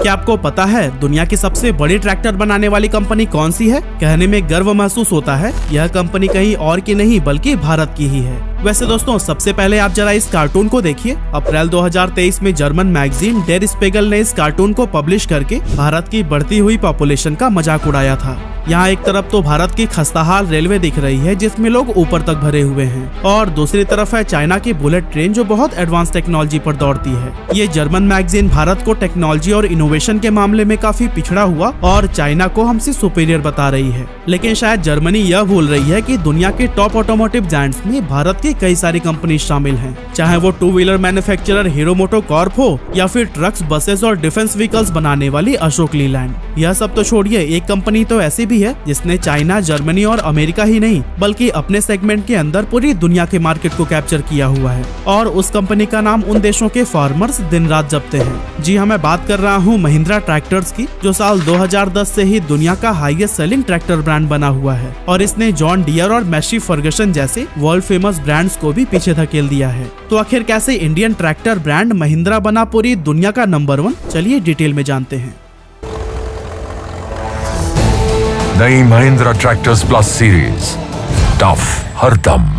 क्या आपको पता है दुनिया की सबसे बड़ी ट्रैक्टर बनाने वाली कंपनी कौन सी है? कहने में गर्व महसूस होता है, यह कंपनी कहीं और की नहीं बल्कि भारत की ही है। वैसे दोस्तों, सबसे पहले आप जरा इस कार्टून को देखिए। अप्रैल 2023 में जर्मन मैगजीन डेर स्पेगल ने इस कार्टून को पब्लिश करके भारत की बढ़ती हुई पॉपुलेशन का मजाक उड़ाया था। यहाँ एक तरफ तो भारत की खस्ताहाल रेलवे दिख रही है जिसमें लोग ऊपर तक भरे हुए हैं, और दूसरी तरफ है चाइना की बुलेट ट्रेन जो बहुत एडवांस टेक्नोलॉजी पर दौड़ती है। ये जर्मन मैगजीन भारत को टेक्नोलॉजी और इनोवेशन के मामले में काफी पिछड़ा हुआ और चाइना को हमसे सुपीरियर बता रही है। लेकिन शायद जर्मनी यह भूल रही है कि दुनिया के टॉप ऑटोमोटिव जायंट्स में भारत की कई सारी कंपनी शामिल हैं। चाहे वो two wheeler manufacturer hero MotoCorp हो या फिर ट्रक्स, बसेस और डिफेंस व्हीकल्स बनाने वाली अशोक लीलैंड। यह सब तो छोड़िए, एक कंपनी तो ऐसी भी है जिसने चाइना, जर्मनी और अमेरिका ही नहीं बल्कि अपने सेगमेंट के अंदर पूरी दुनिया के मार्केट को कैप्चर किया हुआ है, और उस कंपनी का नाम उन देशों के फार्मर्स दिन रात जपते हैं। जी हाँ, मैं बात कर रहा हूँ महिंद्रा ट्रैक्टर्स की, जो साल 2010 से ही दुनिया का हाईएस्ट सेलिंग ट्रैक्टर ब्रांड बना हुआ है, और इसने जॉन डियर और मैसी फर्गसन जैसे वर्ल्ड फेमस ब्रांड्स को भी पीछे धकेल दिया है। तो आखिर कैसे इंडियन ट्रैक्टर ब्रांड महिंद्रा बना पूरी दुनिया का नंबर 1? चलिए डिटेल में जानते हैं। नई Mahindra tractors plus series, tough हर दम।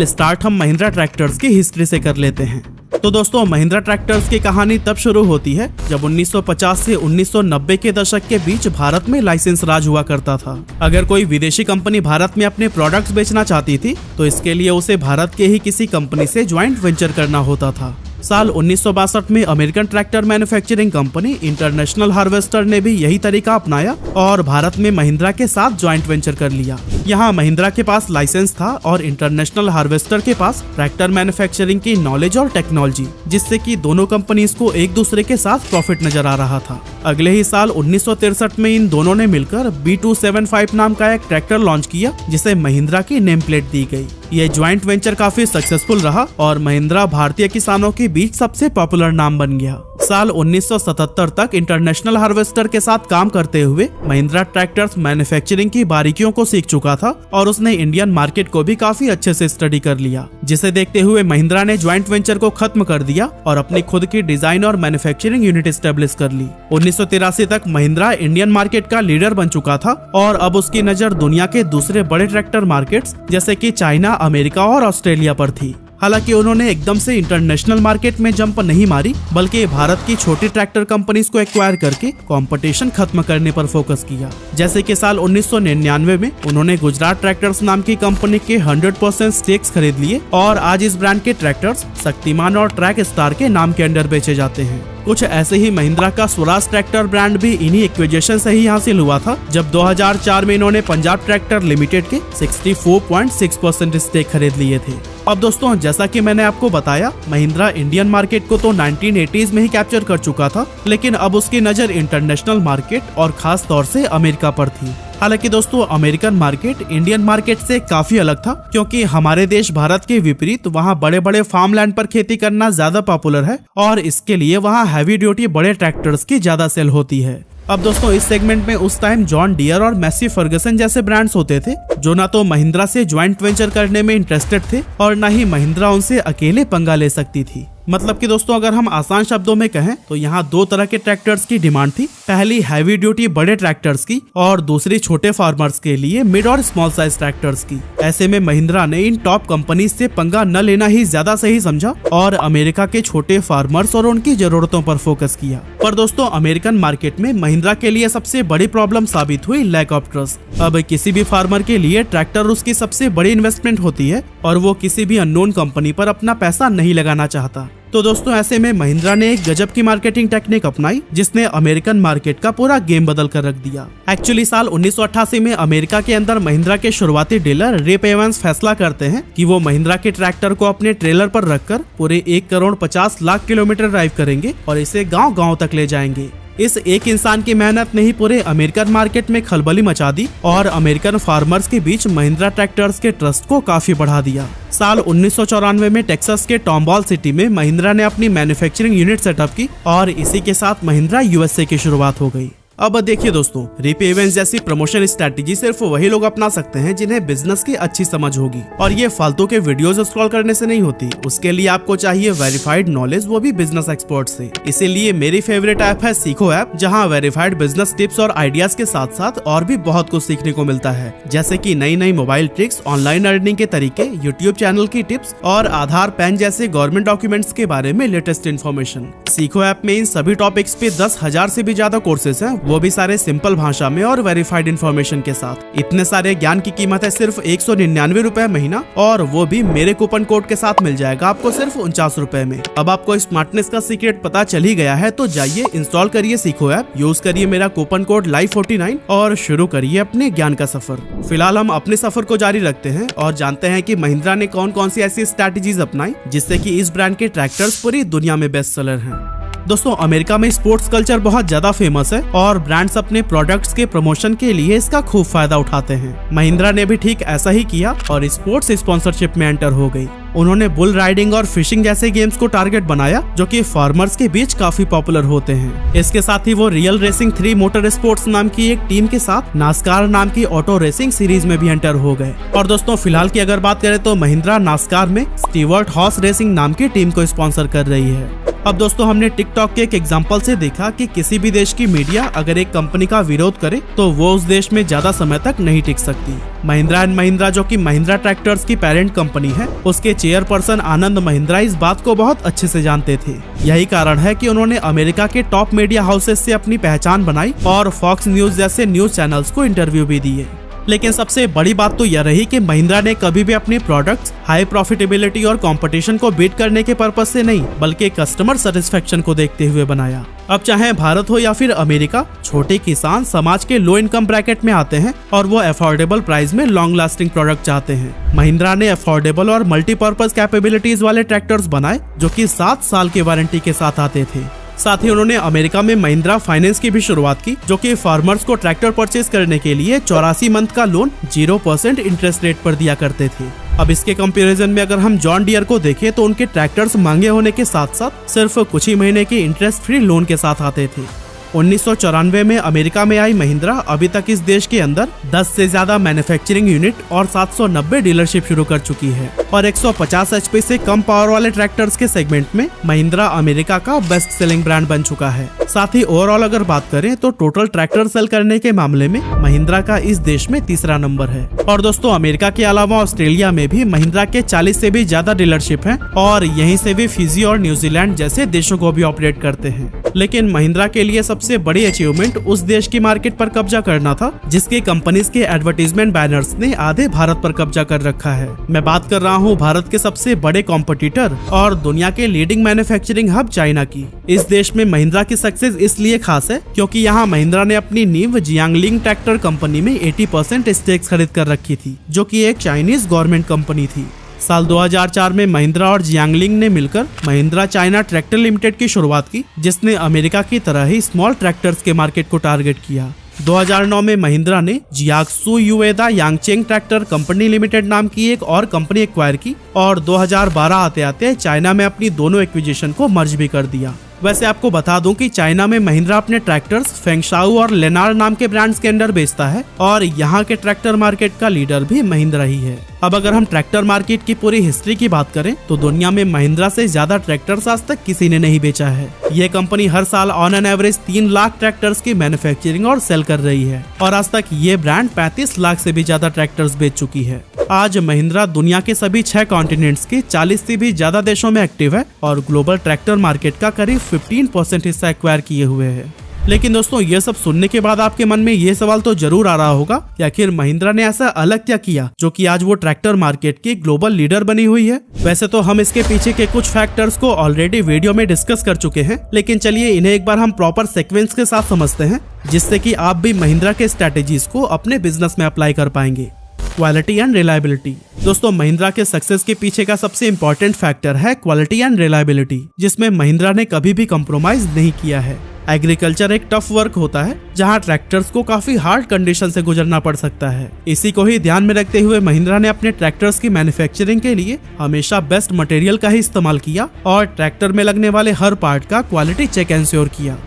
स्टार्ट हम महिंद्रा ट्रैक्टर्स की हिस्ट्री से कर लेते हैं। तो दोस्तों, महिंद्रा ट्रैक्टर्स की कहानी तब शुरू होती है जब 1950 से 1990 के दशक के बीच भारत में लाइसेंस राज हुआ करता था। अगर कोई विदेशी कंपनी भारत में अपने प्रोडक्ट्स बेचना चाहती थी तो इसके लिए उसे भारत के ही किसी कंपनी से ज्वाइंट वेंचर करना होता था। साल 1962 में American tractor manufacturing company international harvester ने भी यही तरीका अपनाया और भारत में महिंद्रा के साथ ज्वाइंट वेंचर कर लिया। यहाँ महिंद्रा के पास लाइसेंस था और इंटरनेशनल हार्वेस्टर के पास ट्रैक्टर मैन्युफैक्चरिंग की नॉलेज और टेक्नोलॉजी, जिससे कि दोनों कंपनीज को एक दूसरे के साथ प्रॉफिट नजर आ रहा था। अगले ही साल 1963 में इन दोनों ने मिलकर B275 नाम का एक ट्रैक्टर लॉन्च किया, जिसे महिंद्रा की नेम प्लेट दी गई। ये ज्वाइंट वेंचर काफी सक्सेसफुल रहा और महिंद्रा भारतीय किसानों के बीच सबसे पॉपुलर नाम बन गया। साल 1977 तक इंटरनेशनल हार्वेस्टर के साथ काम करते हुए महिंद्रा ट्रैक्टर्स मैन्युफैक्चरिंग की बारीकियों को सीख चुका था और उसने इंडियन मार्केट को भी काफी अच्छे से स्टडी कर लिया, जिसे देखते हुए महिंद्रा ने ज्वाइंट वेंचर को खत्म कर दिया और अपनी खुद की डिजाइन और मैन्युफैक्चरिंग यूनिट एस्टेब्लिश कर ली। 1983 तक महिंद्रा इंडियन मार्केट का लीडर बन चुका था और अब उसकी नजर दुनिया के दूसरे बड़े ट्रैक्टर मार्केट्स जैसे कि चाइना, अमेरिका और ऑस्ट्रेलिया पर थी। हालांकि उन्होंने एकदम से इंटरनेशनल मार्केट में जंप नहीं मारी, बल्कि भारत की छोटी ट्रैक्टर कंपनीज को एक्वायर करके कंपटीशन खत्म करने पर फोकस किया। जैसे कि साल 1999 में उन्होंने गुजरात ट्रैक्टर्स नाम की कंपनी के 100% स्टेक्स खरीद लिए और आज इस ब्रांड के ट्रैक्टर्स शक्तिमान और ट्रैक स्टार के नाम के अंडर बेचे जाते हैं। कुछ ऐसे ही महिंद्रा का स्वराज ट्रैक्टर ब्रांड भी इन्हीं एक्विजिशन से ही हासिल हुआ था, जब 2004 में इन्होंने पंजाब ट्रैक्टर लिमिटेड के 64.6% स्टेक खरीद लिए थे। अब दोस्तों, जैसा कि मैंने आपको बताया, महिंद्रा इंडियन मार्केट को तो 1980s में ही कैप्चर कर चुका था, लेकिन अब उसकी नजर इंटरनेशनल मार्केट और खास तौर से अमेरिका पर थी। हालांकि दोस्तों, अमेरिकन मार्केट इंडियन मार्केट से काफी अलग था, क्योंकि हमारे देश भारत के विपरीत वहाँ बड़े बड़े फार्म लैंड पर खेती करना ज्यादा पॉपुलर है और इसके लिए वहाँ हैवी ड्यूटी बड़े ट्रैक्टर्स की ज्यादा सेल होती है। अब दोस्तों, इस सेगमेंट में उस टाइम जॉन डियर और मैसी फर्गसन जैसे ब्रांड्स होते थे जो ना तो महिंद्रा से ज्वाइंट वेंचर करने में इंटरेस्टेड थे और ना ही महिंद्रा उनसे अकेले पंगा ले सकती थी। मतलब कि दोस्तों, अगर हम आसान शब्दों में कहें तो यहाँ दो तरह के ट्रैक्टर्स की डिमांड थी। पहली हैवी ड्यूटी बड़े ट्रैक्टर्स की और दूसरी छोटे फार्मर्स के लिए मिड और स्मॉल साइज ट्रैक्टर्स की। ऐसे में महिंद्रा ने इन टॉप कंपनीज से पंगा न लेना ही ज्यादा सही समझा और अमेरिका के छोटे फार्मर्स और उनकी जरूरतों पर फोकस किया। पर दोस्तों, अमेरिकन मार्केट में महिंद्रा के लिए सबसे बड़ी प्रॉब्लम साबित हुई लैक ऑफ ट्रस्ट। अब किसी भी फार्मर के लिए ट्रैक्टर उसकी सबसे बड़ी इन्वेस्टमेंट होती है और वो किसी भी अननोन कंपनी पर अपना पैसा नहीं लगाना चाहता। तो दोस्तों, ऐसे में महिंद्रा ने एक गजब की मार्केटिंग टेक्निक अपनाई जिसने अमेरिकन मार्केट का पूरा गेम बदल कर रख दिया। एक्चुअली साल 1988 में अमेरिका के अंदर महिंद्रा के शुरुआती डीलर रिप एवंस फैसला करते हैं कि वो महिंद्रा के ट्रैक्टर को अपने ट्रेलर पर रखकर पूरे 1,50,00,000 किलोमीटर ड्राइव करेंगे और इसे गांव-गांव तक ले जाएंगे। इस एक इंसान की मेहनत ने ही पूरे अमेरिकन मार्केट में खलबली मचा दी और अमेरिकन फार्मर्स के बीच महिंद्रा ट्रैक्टर्स के ट्रस्ट को काफी बढ़ा दिया। साल 1994 में टेक्सास के टॉम्बॉल सिटी में महिंद्रा ने अपनी मैन्युफैक्चरिंग यूनिट सेटअप की और इसी के साथ महिंद्रा USA की शुरुआत हो गई। अब देखिए दोस्तों, रिप इवेंट्स जैसी प्रमोशन स्ट्रेटेजी सिर्फ वही लोग अपना सकते हैं जिन्हें बिजनेस की अच्छी समझ होगी, और ये फालतू के वीडियोस स्क्रॉल करने से नहीं होती। उसके लिए आपको चाहिए वेरीफाइड नॉलेज, वो भी बिजनेस एक्सपर्ट से। इसीलिए मेरी फेवरेट ऐप है सीखो ऐप, जहां वेरीफाइड बिजनेस टिप्स और आइडियाज के साथ साथ और भी बहुत कुछ सीखने को मिलता है, जैसे कि नई नई मोबाइल ट्रिक्स, ऑनलाइन अर्निंग के तरीके, यूट्यूब चैनल की टिप्स और आधार पैन जैसे गवर्नमेंट डॉक्यूमेंट्स के बारे में लेटेस्ट इन्फॉर्मेशन। सीखो ऐप में इन सभी टॉपिक्स पे 10,000 से भी ज्यादा कोर्सेज हैं, वो भी सारे सिंपल भाषा में और वेरीफाइड इन्फॉर्मेशन के साथ। इतने सारे ज्ञान की कीमत है सिर्फ 199 रुपए महीना, और वो भी मेरे कूपन कोड के साथ मिल जाएगा आपको सिर्फ 49 रुपए में। अब आपको स्मार्टनेस का सीक्रेट पता चल ही गया है, तो जाइए इंस्टॉल करिए सीखो ऐप, यूज करिए मेरा कूपन कोड LIVE49 और शुरू करिए अपने ज्ञान का सफर। फिलहाल हम अपने सफर को जारी रखते हैं और जानते हैं कि महिंद्रा ने कौन कौन सी ऐसी स्ट्रैटेजीज अपनाई जिससे कि इस ब्रांड के ट्रैक्टर्स पूरी दुनिया में बेस्ट सेलर हैं। दोस्तों, अमेरिका में स्पोर्ट्स कल्चर बहुत ज्यादा फेमस है और ब्रांड्स अपने प्रोडक्ट्स के प्रमोशन के लिए इसका खूब फायदा उठाते हैं। महिंद्रा ने भी ठीक ऐसा ही किया और स्पोर्ट्स स्पॉन्सरशिप में एंटर हो गई। उन्होंने बुल राइडिंग और फिशिंग जैसे गेम्स को टारगेट बनाया, जो कि फार्मर्स के बीच काफी पॉपुलर होते हैं। इसके साथ ही वो रियल रेसिंग 3 मोटर स्पोर्ट्स नाम की एक टीम के साथ नास्कार नाम की ऑटो रेसिंग सीरीज में भी एंटर हो गए। और दोस्तों, फिलहाल की अगर बात करें तो महिंद्रा नास्कार में स्टीवर्ट हॉर्स रेसिंग नाम की टीम को स्पॉन्सर कर रही है। अब दोस्तों, हमने टिकटॉक के एक एग्जांपल से देखा कि किसी भी देश की मीडिया अगर एक कंपनी का विरोध करे तो वो उस देश में ज्यादा समय तक नहीं टिक सकती। महिंद्रा एंड महिंद्रा, जो कि महिंद्रा ट्रैक्टर्स की पेरेंट कंपनी है, उसके चेयरपर्सन आनंद महिंद्रा इस बात को बहुत अच्छे से जानते थे। यही कारण है कि उन्होंने अमेरिका के टॉप मीडिया हाउसेस से अपनी पहचान बनाई और फॉक्स न्यूज जैसे न्यूज चैनल्स को इंटरव्यू भी दिए। लेकिन सबसे बड़ी बात तो यह रही कि महिंद्रा ने कभी भी अपने प्रोडक्ट्स हाई प्रॉफिटेबिलिटी और कंपटीशन को बीट करने के पर्पस से नहीं, बल्कि कस्टमर सेटिस्फेक्शन को देखते हुए बनाया। अब चाहे भारत हो या फिर अमेरिका, छोटे किसान समाज के लो इनकम ब्रैकेट में आते हैं और वो अफोर्डेबल प्राइस में लॉन्ग लास्टिंग प्रोडक्ट चाहते हैं। महिंद्रा ने अफोर्डेबल और मल्टीपर्पज कैपेबिलिटीज वाले ट्रैक्टर्स बनाए, जो कि 7 साल की वारंटी के साथ आते थे। साथ ही उन्होंने अमेरिका में महिंद्रा फाइनेंस की भी शुरुआत की, जो कि फार्मर्स को ट्रैक्टर परचेज करने के लिए 84 मंथ का लोन 0% इंटरेस्ट रेट पर दिया करते थे। अब इसके कंपैरिजन में अगर हम जॉन डियर को देखें तो उनके ट्रैक्टर्स महंगे होने के साथ साथ सिर्फ कुछ ही महीने के इंटरेस्ट फ्री लोन के साथ आते थे। 1994 में अमेरिका में आई महिंद्रा अभी तक इस देश के अंदर 10 से ज्यादा मैन्युफैक्चरिंग यूनिट और 790 डीलरशिप शुरू कर चुकी है और 150 HP से कम पावर वाले ट्रैक्टर्स के सेगमेंट में महिंद्रा अमेरिका का बेस्ट सेलिंग ब्रांड बन चुका है। साथ ही ओवरऑल अगर बात करें तो टोटल ट्रैक्टर सेल करने के मामले में महिंद्रा का इस देश में तीसरा नंबर है। और दोस्तों, अमेरिका के अलावा ऑस्ट्रेलिया में भी महिंद्रा के 40 से भी ज्यादा डीलरशिप हैं और यहीं से भी फिजी और न्यूजीलैंड जैसे देशों को भी ऑपरेट करते हैं। लेकिन महिंद्रा के लिए सबसे बड़ी अचीवमेंट उस देश की मार्केट पर कब्जा करना था जिसके कंपनीज के एडवर्टीजमेंट बैनर्स ने आधे भारत पर कब्जा कर रखा है। मैं बात कर रहा हूँ भारत के सबसे बड़े कॉम्पिटिटर और दुनिया के लीडिंग मैन्युफैक्चरिंग हब चाइना की। इस देश में महिंद्रा की सक्सेस इसलिए खास है क्योंकि यहाँ महिंद्रा ने अपनी नींव जियांगलिंग ट्रैक्टर कंपनी में 80% स्टेक्स खरीद कर रखी थी, जो कि एक चाइनीज गवर्नमेंट कंपनी थी। साल 2004 में महिंद्रा और जियांगलिंग ने मिलकर महिंद्रा चाइना ट्रैक्टर लिमिटेड की शुरुआत की, जिसने अमेरिका की तरह ही स्मॉल ट्रैक्टर्स के मार्केट को टारगेट किया। 2009 में महिंद्रा ने जियाक्सू युएदा यांगचेंग ट्रैक्टर कंपनी लिमिटेड नाम की एक और कंपनी एक्वायर की और 2012 आते आते चाइना में अपनी दोनों एक्विजिशन को मर्ज भी कर दिया। वैसे आपको बता दूं कि चाइना में महिंद्रा अपने ट्रैक्टर्स फेंगशाऊ और लेनार नाम के ब्रांड्स के अंडर बेचता है और यहाँ के ट्रैक्टर मार्केट का लीडर भी महिंद्रा ही है। अब अगर हम ट्रैक्टर मार्केट की पूरी हिस्ट्री की बात करें तो दुनिया में महिंद्रा से ज्यादा ट्रैक्टर्स आज तक किसी ने नहीं बेचा है। ये कंपनी हर साल on an average 3 lakh tractors की मैन्युफैक्चरिंग और सेल कर रही है और आज तक ये ब्रांड 35 लाख से भी ज्यादा ट्रैक्टर्स बेच चुकी है। आज महिंद्रा दुनिया के सभी 6 कॉन्टिनेंट्स के 40 से भी ज्यादा देशों में एक्टिव है और ग्लोबल ट्रैक्टर मार्केट का करीब 15% हिस्सा एक्वायर किए हुए है। लेकिन दोस्तों, ये सब सुनने के बाद आपके मन में ये सवाल तो जरूर आ रहा होगा कि आखिर महिंद्रा ने ऐसा अलग क्या किया जो कि आज वो ट्रैक्टर मार्केट की ग्लोबल लीडर बनी हुई है। वैसे तो हम इसके पीछे के कुछ फैक्टर्स को ऑलरेडी वीडियो में डिस्कस कर चुके हैं, लेकिन चलिए इन्हें एक बार हम प्रॉपर सीक्वेंस के साथ समझते हैं, जिससे कि आप भी महिंद्रा के स्ट्रेटेजीज को अपने बिजनेस में अप्लाई कर पाएंगे। Quality and reliability. दोस्तों, महिंद्रा के सक्सेस के पीछे का सबसे इम्पोर्टेंट फैक्टर है क्वालिटी एंड रिलायबिलिटी, जिसमें महिंद्रा ने कभी भी कॉम्प्रोमाइज नहीं किया है। एग्रीकल्चर एक टफ वर्क होता है जहां ट्रैक्टर्स को काफी हार्ड कंडीशन से गुजरना पड़ सकता है। इसी को ही ध्यान में रखते हुए महिंद्रा ने अपने ट्रैक्टर्स की मैन्युफैक्चरिंग के लिए हमेशा बेस्ट मटेरियल का ही इस्तेमाल किया और ट्रैक्टर में लगने वाले हर पार्ट का क्वालिटी चेक एंश्योर किया।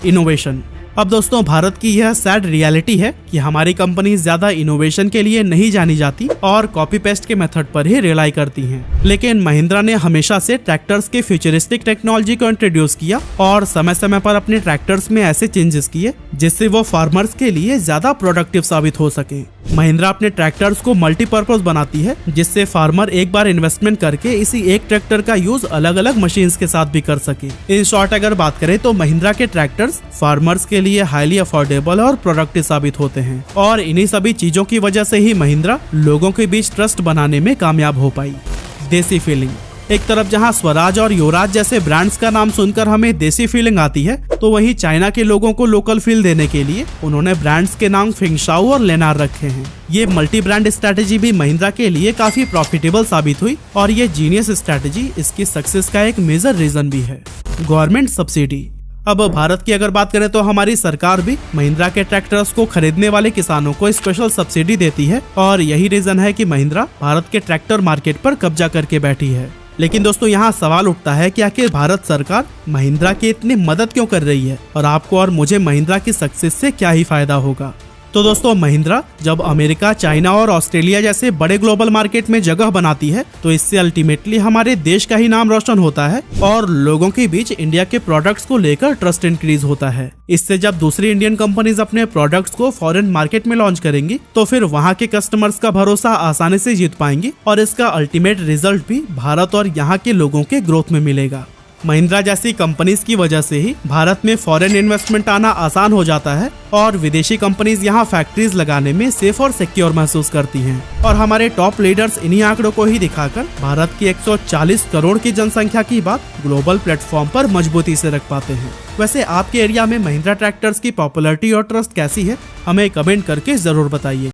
इनोवेशन। अब दोस्तों भारत की यह सैड रियलिटी है कि हमारी कंपनी ज्यादा इनोवेशन के लिए नहीं जानी जाती और कॉपी पेस्ट के मेथड पर ही रिलाई करती हैं। लेकिन महिंद्रा ने हमेशा से ट्रैक्टर्स के फ्यूचरिस्टिक टेक्नोलॉजी को इंट्रोड्यूस किया और समय समय पर अपने ट्रैक्टर्स में ऐसे चेंजेस किए जिससे वो फार्मर्स के लिए ज्यादा प्रोडक्टिव साबित हो सके। महिंद्रा अपने ट्रैक्टर्स को मल्टीपर्पज बनाती है जिससे फार्मर एक बार इन्वेस्टमेंट करके इसी एक ट्रैक्टर का यूज अलग अलग मशीन्स के साथ भी कर सके। इन शॉर्ट अगर बात करें तो महिंद्रा के ट्रैक्टर्स फार्मर्स के लिए हाईली अफोर्डेबल और प्रोडक्टिव साबित होते हैं और इन्हीं सभी चीजों की वजह से ही महिंद्रा लोगों के बीच ट्रस्ट बनाने में कामयाब हो पाई। देसी फीलिंग। एक तरफ जहां स्वराज और युवराज जैसे ब्रांड्स का नाम सुनकर हमें देसी फीलिंग आती है, तो वहीं चाइना के लोगों को लोकल फील देने के लिए उन्होंने ब्रांड्स के नाम फेंगशाओ और लेनार रखे हैं। ये मल्टी ब्रांड स्ट्रैटेजी भी महिंद्रा के लिए काफी प्रॉफिटेबल साबित हुई और ये जीनियस स्ट्रैटेजी इसकी सक्सेस का एक मेजर रीजन भी है। Government subsidy. अब भारत की अगर बात करें तो हमारी सरकार भी महिंद्रा के ट्रैक्टर्स को खरीदने वाले किसानों को स्पेशल सब्सिडी देती है और यही रीजन है कि महिंद्रा भारत के ट्रैक्टर मार्केट पर कब्जा करके बैठी है। लेकिन दोस्तों यहाँ सवाल उठता है कि आखिर भारत सरकार महिंद्रा की इतनी मदद क्यों कर रही है और आपको और मुझे महिंद्रा की सक्सेस से क्या ही फायदा होगा। तो दोस्तों महिंद्रा जब अमेरिका, चाइना और ऑस्ट्रेलिया जैसे बड़े ग्लोबल मार्केट में जगह बनाती है तो इससे अल्टीमेटली हमारे देश का ही नाम रोशन होता है और लोगों के बीच इंडिया के प्रोडक्ट्स को लेकर ट्रस्ट इंक्रीज होता है। इससे जब दूसरी इंडियन कंपनीज अपने प्रोडक्ट्स को फॉरेन मार्केट में लॉन्च करेंगी तो फिर वहाँ के कस्टमर्स का भरोसा आसानी से जीत पाएंगी और इसका अल्टीमेट रिजल्ट भी भारत और यहाँ के लोगों के ग्रोथ में मिलेगा। महिंद्रा जैसी कंपनीज की वजह से ही भारत में फॉरेन इन्वेस्टमेंट आना आसान हो जाता है और विदेशी कंपनीज यहाँ फैक्ट्रीज लगाने में सेफ और सिक्योर महसूस करती हैं और हमारे टॉप लीडर्स इन्हीं आंकड़ों को ही दिखाकर भारत की 140 करोड़ की जनसंख्या की बात ग्लोबल प्लेटफॉर्म पर मजबूती से रख पाते हैं। वैसे आपके एरिया में महिंद्रा ट्रैक्टर्स की पॉपुलैरिटी और ट्रस्ट कैसी है, हमें कमेंट करके जरूर बताइए।